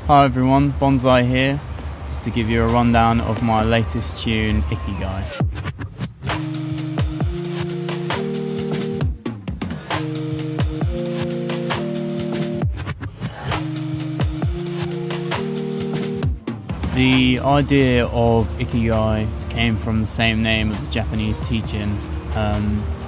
Hi everyone, Bon-Psy here, just to give you a rundown of my latest tune, Ikigai. The idea of Ikigai came from the same name of the Japanese teaching.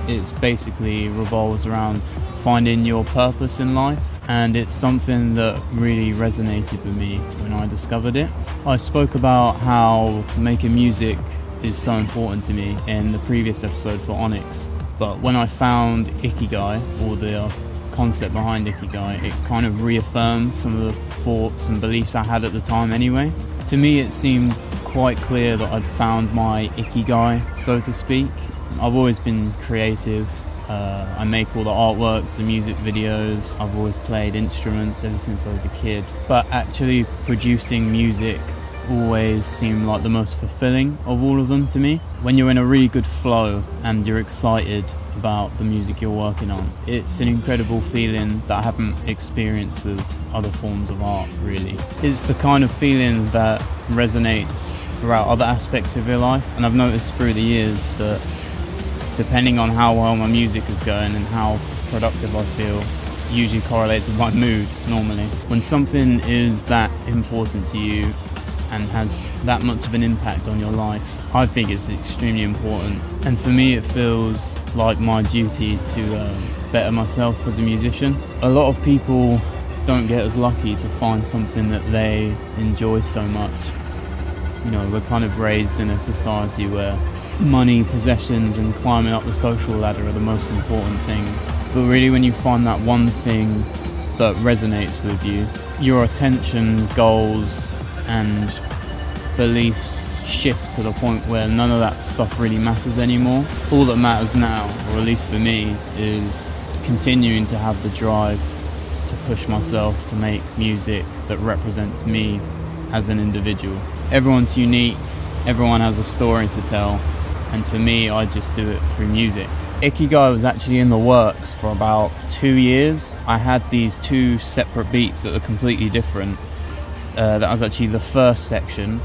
It's basically revolves around finding your purpose in life, and it's something that really resonated with me when I discovered it. I spoke about how making music is so important to me in the previous episode for Onyx, but when I found Ikigai, or the concept behind Ikigai, it kind of reaffirmed some of the thoughts and beliefs I had at the time anyway. To me it seemed quite clear that I'd found my Ikigai, so to speak. I've always been creative. I make all the artworks, the music videos. I've always played instruments ever since I was a kid. But actually producing music always seemed like the most fulfilling of all of them to me. When you're in a really good flow and you're excited about the music you're working on, it's an incredible feeling that I haven't experienced with other forms of art, really. It's the kind of feeling that resonates throughout other aspects of your life, and I've noticed through the years that depending on how well my music is going and how productive I feel, usually correlates with my mood normally. When something is that important to you and has that much of an impact on your life, I think it's extremely important. And for me it feels like my duty to better myself as a musician. A lot of people don't get as lucky to find something that they enjoy so much. You know, we're kind of raised in a society where money, possessions and climbing up the social ladder are the most important things. But really when you find that one thing that resonates with you, your attention, goals and beliefs shift to the point where none of that stuff really matters anymore. All that matters now, or at least for me, is continuing to have the drive to push myself to make music that represents me as an individual. Everyone's unique, everyone has a story to tell, and for me I just do it through music. Ikigai was actually in the works for about 2 years. I had these two separate beats that were completely different. That was actually the first section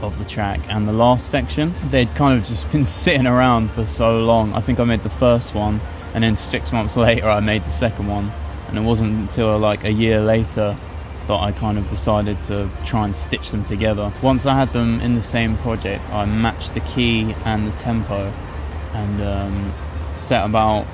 of the track and the last section. They'd kind of just been sitting around for so long. I think I made the first one and then 6 months later I made the second one, and it wasn't until like a year later that I kind of decided to try and stitch them together. Once I had them in the same project, I matched the key and the tempo and set about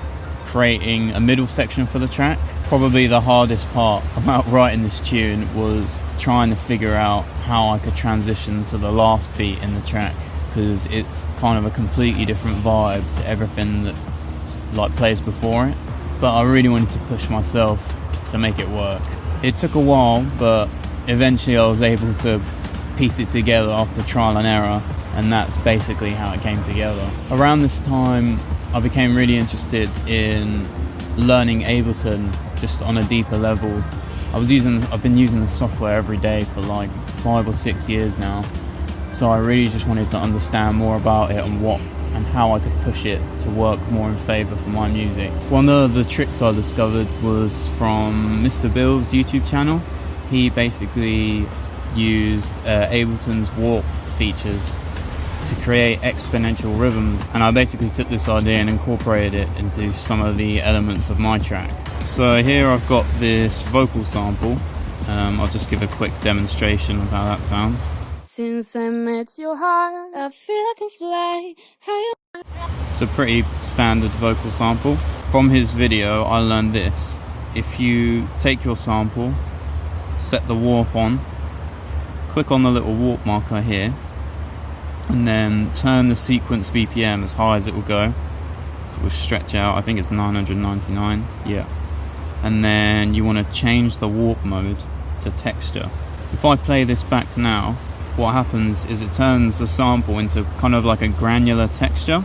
creating a middle section for the track. Probably the hardest part about writing this tune was trying to figure out how I could transition to the last beat in the track, because it's kind of a completely different vibe to everything that like plays before it. But I really wanted to push myself to make it work. It took a while, but eventually I was able to piece it together after trial and error, and that's basically how it came together. Around this time I became really interested in learning Ableton just on a deeper level. I've been using the software every day for like 5 or 6 years now, so I really just wanted to understand more about it and how I could push it to work more in favour for my music. One of the tricks I discovered was from Mr. Bill's YouTube channel. He basically used Ableton's warp features to create exponential rhythms, and I basically took this idea and incorporated it into some of the elements of my track. So here I've got this vocal sample. I'll just give a quick demonstration of how that sounds. Since I met your heart, I feel I can fly higher. It's a pretty standard vocal sample. From his video I learned this. If you take your sample, set the warp on, click on the little warp marker here, and then turn the sequence BPM as high as it will go. So we'll stretch out, I think it's 999, yeah. And then you want to change the warp mode to texture. If I play this back now, what happens is it turns the sample into kind of like a granular texture.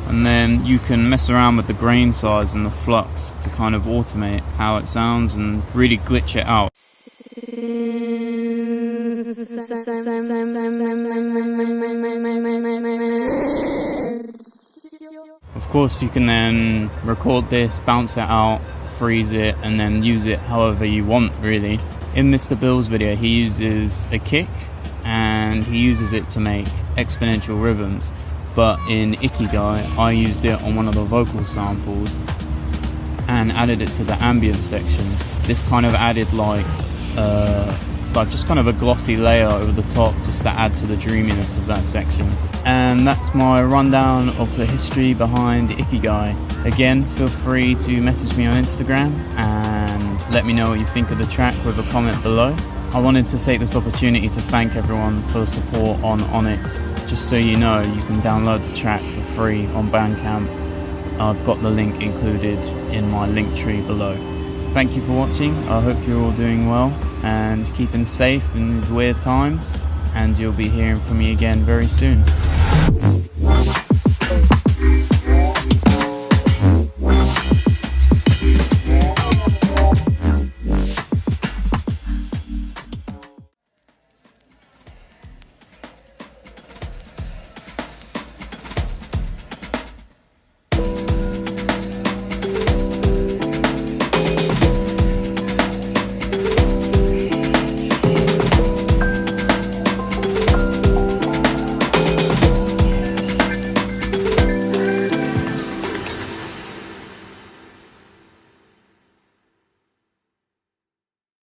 And then you can mess around with the grain size and the flux to kind of automate how it sounds and really glitch it out. Of course, you can then record this, bounce it out, freeze it, and then use it however you want, really. In Mr. Bill's video, he uses a kick and he uses it to make exponential rhythms, but in Ikigai I used it on one of the vocal samples and added it to the ambient section. This kind of added like just kind of a glossy layer over the top, just to add to the dreaminess of that section. And that's my rundown of the history behind Ikigai. Again, feel free to message me on Instagram and let me know what you think of the track with a comment below. I wanted to take this opportunity to thank everyone for the support on Onyx. Just so you know, you can download the track for free on Bandcamp. I've got the link included in my link tree below. Thank you for watching. I hope you're all doing well and keeping safe in these weird times, and you'll be hearing from me again very soon.